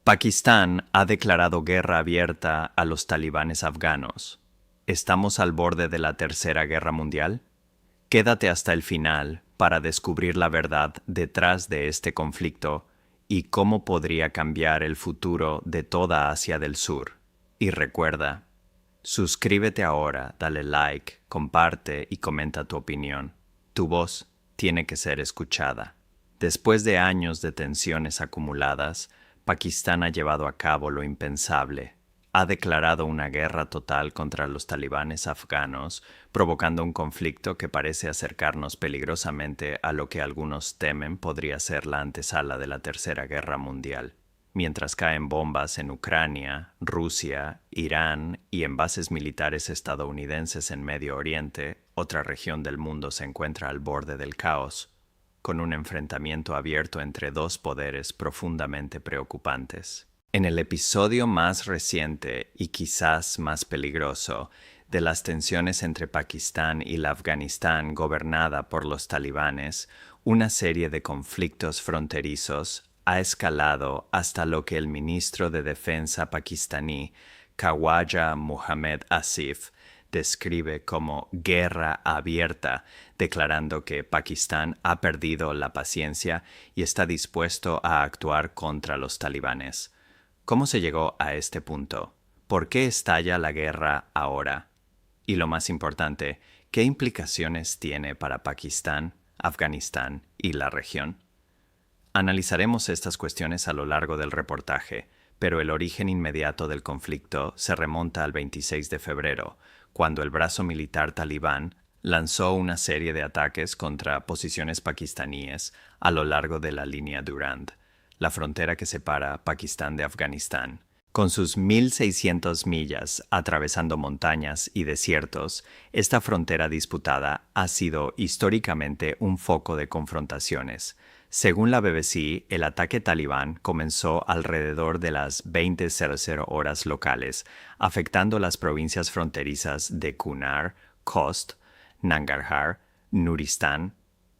Pakistán ha declarado guerra abierta a los talibanes afganos. ¿Estamos al borde de la Tercera Guerra Mundial? Quédate hasta el final para descubrir la verdad detrás de este conflicto y cómo podría cambiar el futuro de toda Asia del Sur. Y recuerda, suscríbete ahora, dale like, comparte y comenta tu opinión. Tu voz tiene que ser escuchada. Después de años de tensiones acumuladas, Pakistán ha llevado a cabo lo impensable. Ha declarado una guerra total contra los talibanes afganos, provocando un conflicto que parece acercarnos peligrosamente a lo que algunos temen podría ser la antesala de la Tercera Guerra Mundial. Mientras caen bombas en Ucrania, Rusia, Irán y en bases militares estadounidenses en Medio Oriente, otra región del mundo se encuentra al borde del caos, con un enfrentamiento abierto entre dos poderes profundamente preocupantes. En el episodio más reciente y quizás más peligroso de las tensiones entre Pakistán y la Afganistán gobernada por los talibanes, una serie de conflictos fronterizos ha escalado hasta lo que el ministro de Defensa pakistaní, Khawaja Muhammad Asif, describe como guerra abierta, declarando que Pakistán ha perdido la paciencia y está dispuesto a actuar contra los talibanes. ¿Cómo se llegó a este punto? ¿Por qué estalla la guerra ahora? Y lo más importante, ¿qué implicaciones tiene para Pakistán, Afganistán y la región? Analizaremos estas cuestiones a lo largo del reportaje, pero el origen inmediato del conflicto se remonta al 26 de febrero, cuando el brazo militar talibán lanzó una serie de ataques contra posiciones pakistaníes a lo largo de la línea Durand, la frontera que separa Pakistán de Afganistán. Con sus 1.600 millas atravesando montañas y desiertos, esta frontera disputada ha sido históricamente un foco de confrontaciones. Según la BBC, el ataque talibán comenzó alrededor de las 20:00 horas locales, afectando las provincias fronterizas de Kunar, Khost, Nangarhar, Nuristan,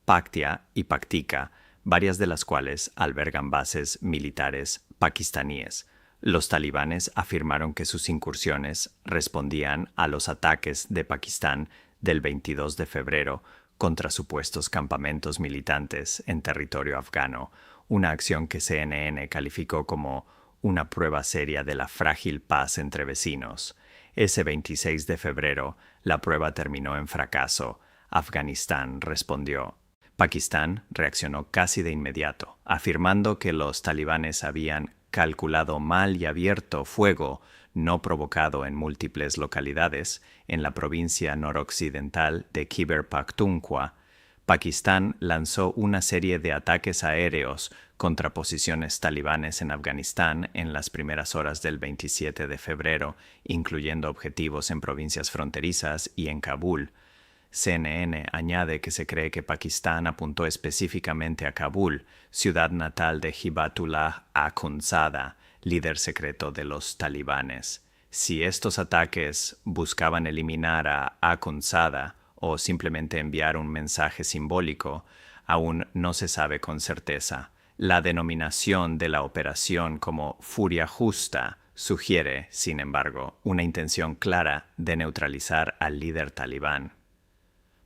Paktia y Paktika, varias de las cuales albergan bases militares pakistaníes. Los talibanes afirmaron que sus incursiones respondían a los ataques de Pakistán del 22 de febrero contra supuestos campamentos militantes en territorio afgano, una acción que CNN calificó como una prueba seria de la frágil paz entre vecinos. Ese 26 de febrero, la prueba terminó en fracaso. Afganistán respondió. Pakistán reaccionó casi de inmediato, afirmando que los talibanes habían calculado mal y abierto fuego no provocado en múltiples localidades en la provincia noroccidental de Khyber Pakhtunkhwa. Pakistán lanzó una serie de ataques aéreos contra posiciones talibanes en Afganistán en las primeras horas del 27 de febrero, incluyendo objetivos en provincias fronterizas y en Kabul. CNN añade que se cree que Pakistán apuntó específicamente a Kabul, ciudad natal de Hibatullah Akhundzada, líder secreto de los talibanes. Si estos ataques buscaban eliminar a Akhundzada o simplemente enviar un mensaje simbólico, aún no se sabe con certeza. La denominación de la operación como Furia Justa sugiere, sin embargo, una intención clara de neutralizar al líder talibán.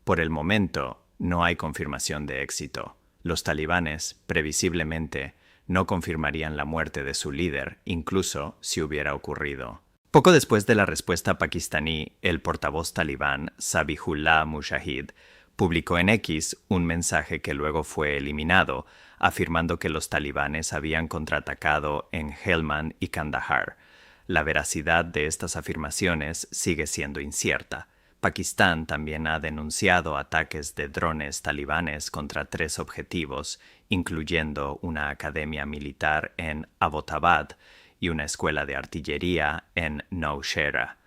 Por el momento, no hay confirmación de éxito. Los talibanes, previsiblemente, no confirmarían la muerte de su líder, incluso si hubiera ocurrido. Poco después de la respuesta pakistaní, el portavoz talibán, Zabihullah Mujahid, publicó en X un mensaje que luego fue eliminado, afirmando que los talibanes habían contraatacado en Helmand y Kandahar. La veracidad de estas afirmaciones sigue siendo incierta. Pakistán también ha denunciado ataques de drones talibanes contra 3 objetivos, incluyendo una academia militar en Abbottabad y una escuela de artillería en Nowshera.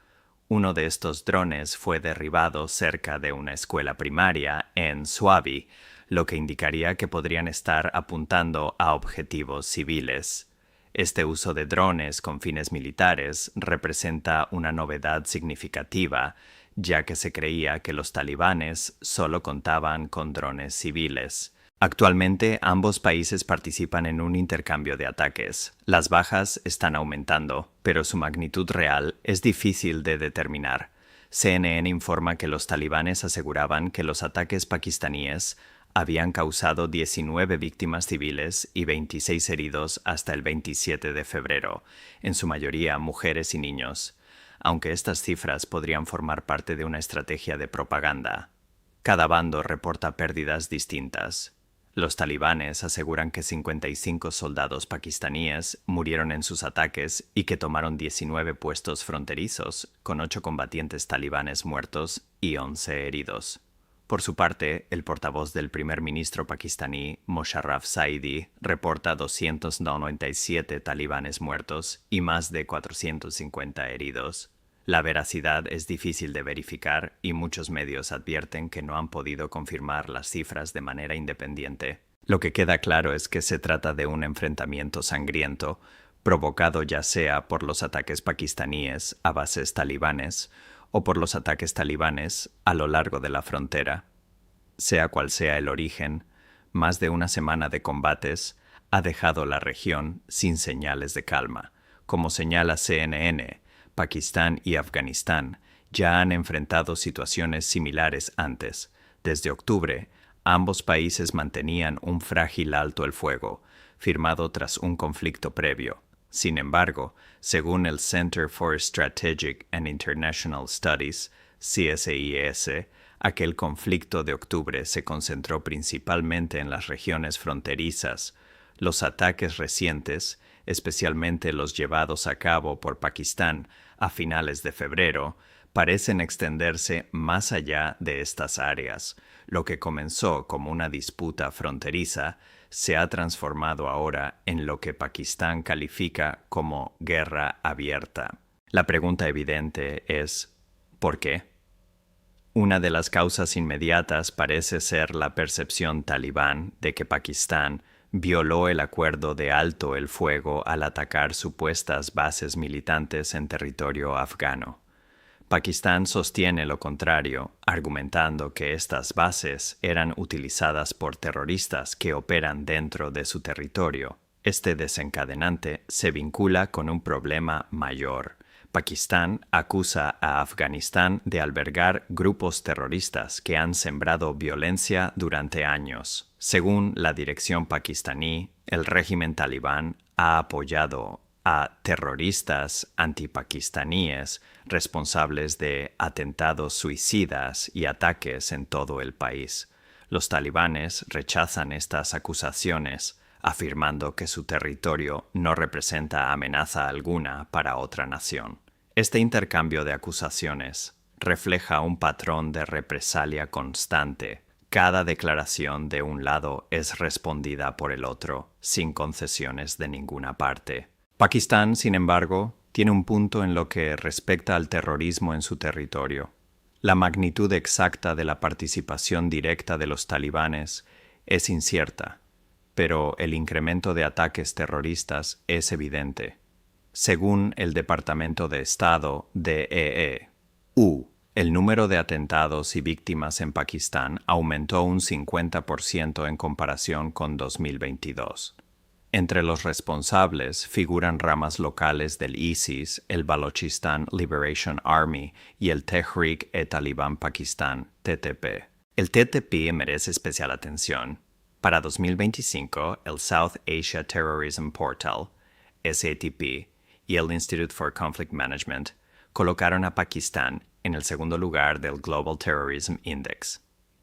Uno de estos drones fue derribado cerca de una escuela primaria en Swabi, lo que indicaría que podrían estar apuntando a objetivos civiles. Este uso de drones con fines militares representa una novedad significativa, ya que se creía que los talibanes solo contaban con drones civiles. Actualmente, ambos países participan en un intercambio de ataques. Las bajas están aumentando, pero su magnitud real es difícil de determinar. CNN informa que los talibanes aseguraban que los ataques pakistaníes habían causado 19 víctimas civiles y 26 heridos hasta el 27 de febrero, en su mayoría mujeres y niños, aunque estas cifras podrían formar parte de una estrategia de propaganda. Cada bando reporta pérdidas distintas. Los talibanes aseguran que 55 soldados pakistaníes murieron en sus ataques y que tomaron 19 puestos fronterizos, con 8 combatientes talibanes muertos y 11 heridos. Por su parte, el portavoz del primer ministro pakistaní, Mosharraf Zaidi, reporta 297 talibanes muertos y más de 450 heridos. La veracidad es difícil de verificar y muchos medios advierten que no han podido confirmar las cifras de manera independiente. Lo que queda claro es que se trata de un enfrentamiento sangriento, provocado ya sea por los ataques pakistaníes a bases talibanes o por los ataques talibanes a lo largo de la frontera. Sea cual sea el origen, más de una semana de combates ha dejado la región sin señales de calma. Como señala CNN, Pakistán y Afganistán ya han enfrentado situaciones similares antes. Desde octubre, ambos países mantenían un frágil alto el fuego, firmado tras un conflicto previo. Sin embargo, según el Center for Strategic and International Studies, CSIS, aquel conflicto de octubre se concentró principalmente en las regiones fronterizas. Los ataques recientes, especialmente los llevados a cabo por Pakistán a finales de febrero, parecen extenderse más allá de estas áreas. Lo que comenzó como una disputa fronteriza se ha transformado ahora en lo que Pakistán califica como guerra abierta. La pregunta evidente es, ¿por qué? Una de las causas inmediatas parece ser la percepción talibán de que Pakistán violó el acuerdo de alto el fuego al atacar supuestas bases militantes en territorio afgano. Pakistán sostiene lo contrario, argumentando que estas bases eran utilizadas por terroristas que operan dentro de su territorio. Este desencadenante se vincula con un problema mayor. Pakistán acusa a Afganistán de albergar grupos terroristas que han sembrado violencia durante años. Según la dirección pakistaní, el régimen talibán ha apoyado a terroristas antipakistaníes responsables de atentados suicidas y ataques en todo el país. Los talibanes rechazan estas acusaciones, afirmando que su territorio no representa amenaza alguna para otra nación. Este intercambio de acusaciones refleja un patrón de represalia constante. Cada declaración de un lado es respondida por el otro, sin concesiones de ninguna parte. Pakistán, sin embargo, tiene un punto en lo que respecta al terrorismo en su territorio. La magnitud exacta de la participación directa de los talibanes es incierta, pero el incremento de ataques terroristas es evidente. Según el Departamento de Estado DEE-U, el número de atentados y víctimas en Pakistán aumentó un 50% en comparación con 2022. Entre los responsables figuran ramas locales del ISIS, el Balochistan Liberation Army y el Tehrik-e-Taliban Pakistán, TTP. El TTP merece especial atención. Para 2025, el South Asia Terrorism Portal, SATP, y el Institute for Conflict Management colocaron a Pakistán en el segundo lugar del Global Terrorism Index.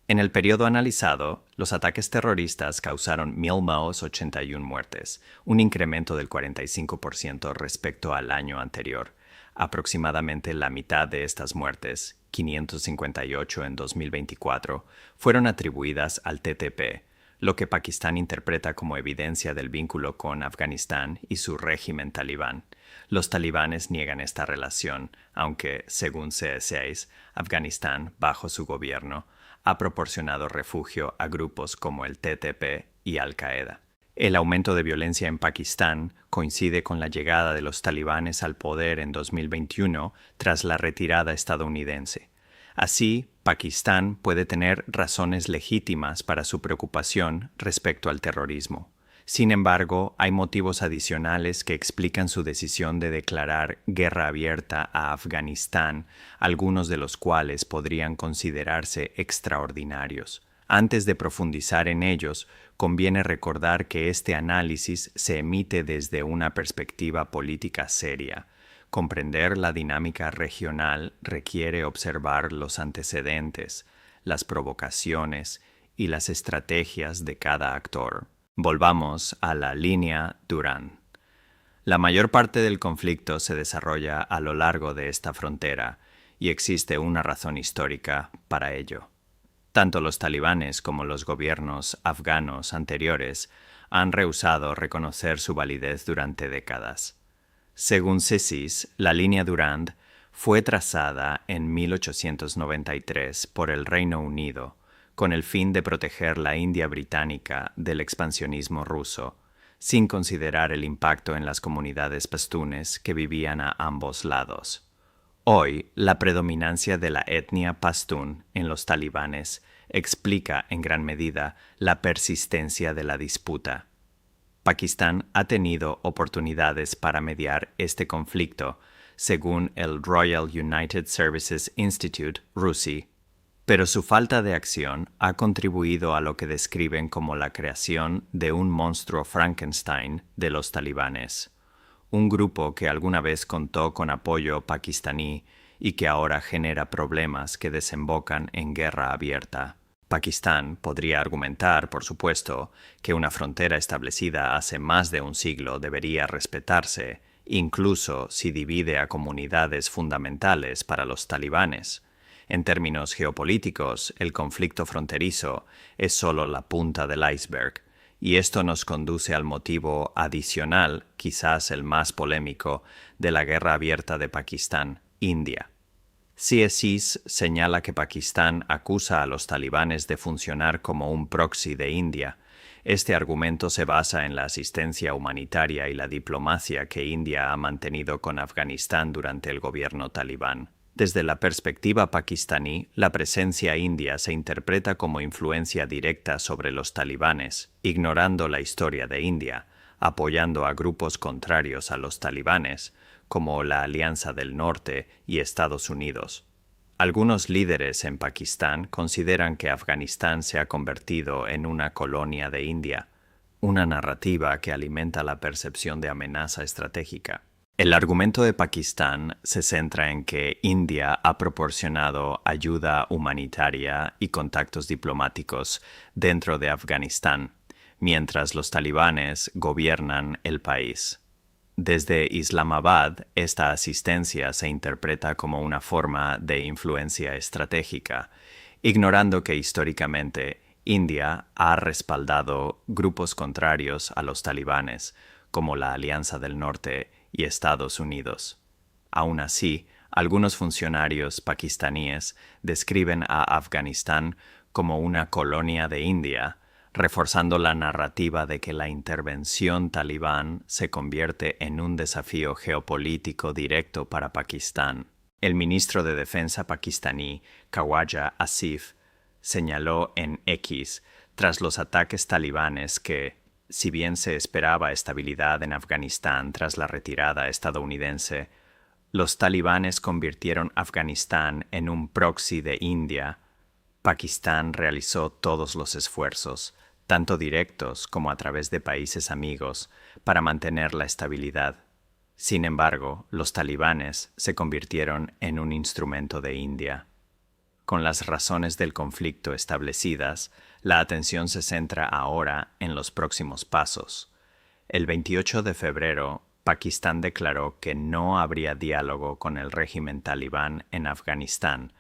En el periodo analizado, los ataques terroristas causaron 1.081 muertes, un incremento del 45% respecto al año anterior. Aproximadamente la mitad de estas muertes, 558 en 2024, fueron atribuidas al TTP, lo que Pakistán interpreta como evidencia del vínculo con Afganistán y su régimen talibán. Los talibanes niegan esta relación, aunque, según CSIS, Afganistán, bajo su gobierno, ha proporcionado refugio a grupos como el TTP y Al-Qaeda. El aumento de violencia en Pakistán coincide con la llegada de los talibanes al poder en 2021 tras la retirada estadounidense. Así, Pakistán puede tener razones legítimas para su preocupación respecto al terrorismo. Sin embargo, hay motivos adicionales que explican su decisión de declarar guerra abierta a Afganistán, algunos de los cuales podrían considerarse extraordinarios. Antes de profundizar en ellos, conviene recordar que este análisis se emite desde una perspectiva política seria. Comprender la dinámica regional requiere observar los antecedentes, las provocaciones y las estrategias de cada actor. Volvamos a la línea Durand. La mayor parte del conflicto se desarrolla a lo largo de esta frontera y existe una razón histórica para ello. Tanto los talibanes como los gobiernos afganos anteriores han rehusado reconocer su validez durante décadas. Según CSIS, la línea Durand fue trazada en 1893 por el Reino Unido con el fin de proteger la India británica del expansionismo ruso, sin considerar el impacto en las comunidades pastunes que vivían a ambos lados. Hoy, la predominancia de la etnia pastún en los talibanes explica en gran medida la persistencia de la disputa. Pakistán ha tenido oportunidades para mediar este conflicto, según el Royal United Services Institute, RUSI, pero su falta de acción ha contribuido a lo que describen como la creación de un monstruo Frankenstein de los talibanes, un grupo que alguna vez contó con apoyo pakistaní y que ahora genera problemas que desembocan en guerra abierta. Pakistán podría argumentar, por supuesto, que una frontera establecida hace más de un siglo debería respetarse, incluso si divide a comunidades fundamentales para los talibanes. En términos geopolíticos, el conflicto fronterizo es solo la punta del iceberg, y esto nos conduce al motivo adicional, quizás el más polémico, de la guerra abierta de Pakistán, India. CSIS señala que Pakistán acusa a los talibanes de funcionar como un proxy de India. Este argumento se basa en la asistencia humanitaria y la diplomacia que India ha mantenido con Afganistán durante el gobierno talibán. Desde la perspectiva pakistaní, la presencia india se interpreta como influencia directa sobre los talibanes, ignorando la historia de India, apoyando a grupos contrarios a los talibanes, como la Alianza del Norte y Estados Unidos. Algunos líderes en Pakistán consideran que Afganistán se ha convertido en una colonia de India, una narrativa que alimenta la percepción de amenaza estratégica. El argumento de Pakistán se centra en que India ha proporcionado ayuda humanitaria y contactos diplomáticos dentro de Afganistán, mientras los talibanes gobiernan el país. Desde Islamabad, esta asistencia se interpreta como una forma de influencia estratégica, ignorando que históricamente India ha respaldado grupos contrarios a los talibanes, como la Alianza del Norte y Estados Unidos. Aún así, algunos funcionarios pakistaníes describen a Afganistán como una colonia de India, reforzando la narrativa de que la intervención talibán se convierte en un desafío geopolítico directo para Pakistán. El ministro de Defensa pakistaní, Khawaja Asif, señaló en X, tras los ataques talibanes, que, si bien se esperaba estabilidad en Afganistán tras la retirada estadounidense, los talibanes convirtieron Afganistán en un proxy de India. Pakistán realizó todos los esfuerzos, tanto directos como a través de países amigos, para mantener la estabilidad. Sin embargo, los talibanes se convirtieron en un instrumento de India. Con las razones del conflicto establecidas, la atención se centra ahora en los próximos pasos. El 28 de febrero, Pakistán declaró que no habría diálogo con el régimen talibán en Afganistán,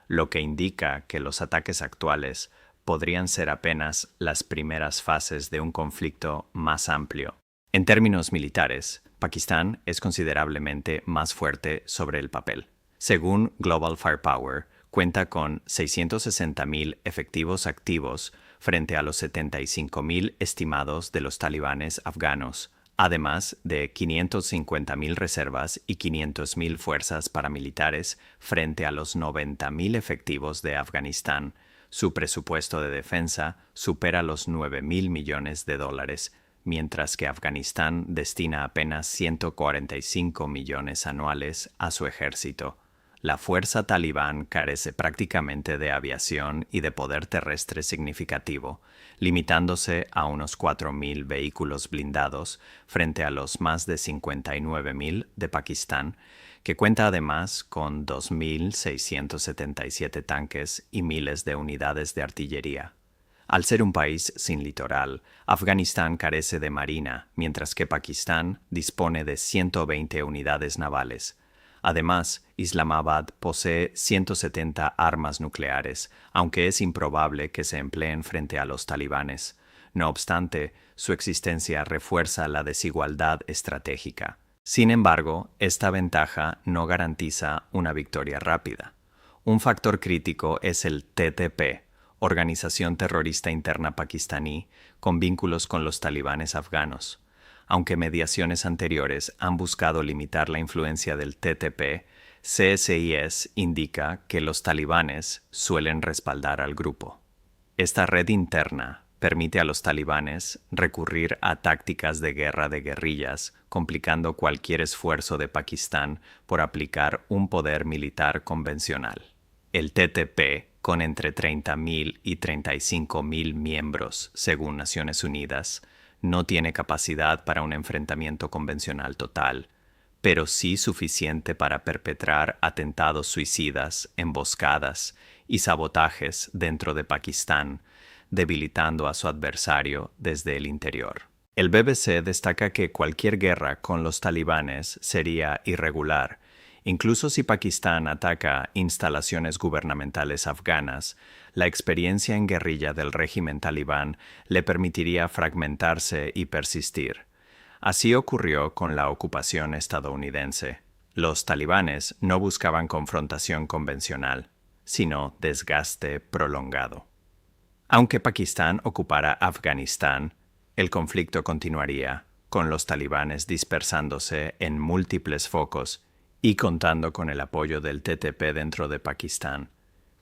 lo que indica que los ataques actuales podrían ser apenas las primeras fases de un conflicto más amplio. En términos militares, Pakistán es considerablemente más fuerte sobre el papel. Según Global Firepower, cuenta con 660.000 efectivos activos frente a los 75.000 estimados de los talibanes afganos, además de 550.000 reservas y 500.000 fuerzas paramilitares frente a los 90.000 efectivos de Afganistán. Su presupuesto de defensa supera los 9.000 millones de dólares, mientras que Afganistán destina apenas 145 millones anuales a su ejército. La fuerza talibán carece prácticamente de aviación y de poder terrestre significativo, limitándose a unos 4.000 vehículos blindados frente a los más de 59.000 de Pakistán, que cuenta además con 2.677 tanques y miles de unidades de artillería. Al ser un país sin litoral, Afganistán carece de marina, mientras que Pakistán dispone de 120 unidades navales. Además, Islamabad posee 170 armas nucleares, aunque es improbable que se empleen frente a los talibanes. No obstante, su existencia refuerza la desigualdad estratégica. Sin embargo, esta ventaja no garantiza una victoria rápida. Un factor crítico es el TTP, organización terrorista interna pakistaní, con vínculos con los talibanes afganos. Aunque mediaciones anteriores han buscado limitar la influencia del TTP, CSIS indica que los talibanes suelen respaldar al grupo. Esta red interna permite a los talibanes recurrir a tácticas de guerra de guerrillas, complicando cualquier esfuerzo de Pakistán por aplicar un poder militar convencional. El TTP, con entre 30.000 y 35.000 miembros, según Naciones Unidas, no tiene capacidad para un enfrentamiento convencional total, pero sí suficiente para perpetrar atentados suicidas, emboscadas y sabotajes dentro de Pakistán, debilitando a su adversario desde el interior. El BBC destaca que cualquier guerra con los talibanes sería irregular. Incluso si Pakistán ataca instalaciones gubernamentales afganas, la experiencia en guerrilla del régimen talibán le permitiría fragmentarse y persistir. Así ocurrió con la ocupación estadounidense. Los talibanes no buscaban confrontación convencional, sino desgaste prolongado. Aunque Pakistán ocupara Afganistán, el conflicto continuaría, con los talibanes dispersándose en múltiples focos y contando con el apoyo del TTP dentro de Pakistán.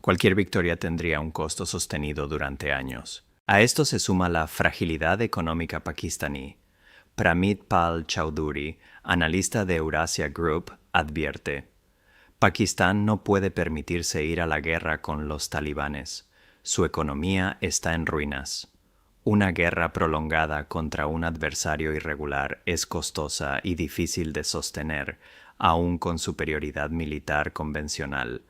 Cualquier victoria tendría un costo sostenido durante años. A esto se suma la fragilidad económica pakistaní. Pramit Pal Chowdhury, analista de Eurasia Group, advierte: Pakistán no puede permitirse ir a la guerra con los talibanes. Su economía está en ruinas. Una guerra prolongada contra un adversario irregular es costosa y difícil de sostener, aún con superioridad militar convencional.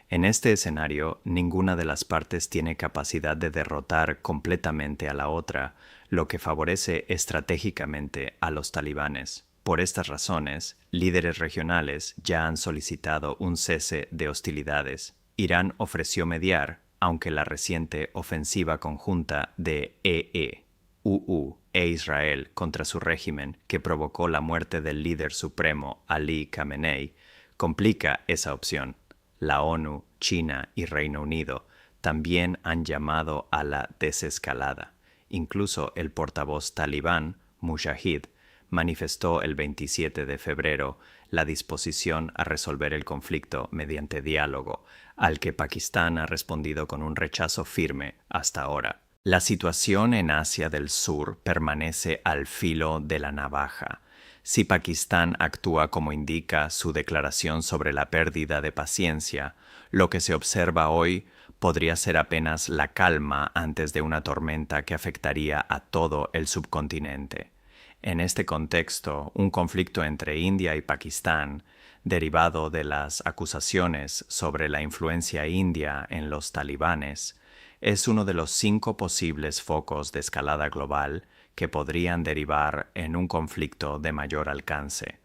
En este escenario, ninguna de las partes tiene capacidad de derrotar completamente a la otra, lo que favorece estratégicamente a los talibanes. Por estas razones, líderes regionales ya han solicitado un cese de hostilidades. Irán ofreció mediar, aunque la reciente ofensiva conjunta de UU e Israel contra su régimen, que provocó la muerte del líder supremo Ali Khamenei, complica esa opción. La ONU, China y Reino Unido también han llamado a la desescalada. Incluso el portavoz talibán, Mujahid, manifestó el 27 de febrero la disposición a resolver el conflicto mediante diálogo, al que Pakistán ha respondido con un rechazo firme hasta ahora. La situación en Asia del Sur permanece al filo de la navaja. Si Pakistán actúa como indica su declaración sobre la pérdida de paciencia, lo que se observa hoy podría ser apenas la calma antes de una tormenta que afectaría a todo el subcontinente. En este contexto, un conflicto entre India y Pakistán, derivado de las acusaciones sobre la influencia india en los talibanes, es uno de los 5 posibles focos de escalada global que podrían derivar en un conflicto de mayor alcance.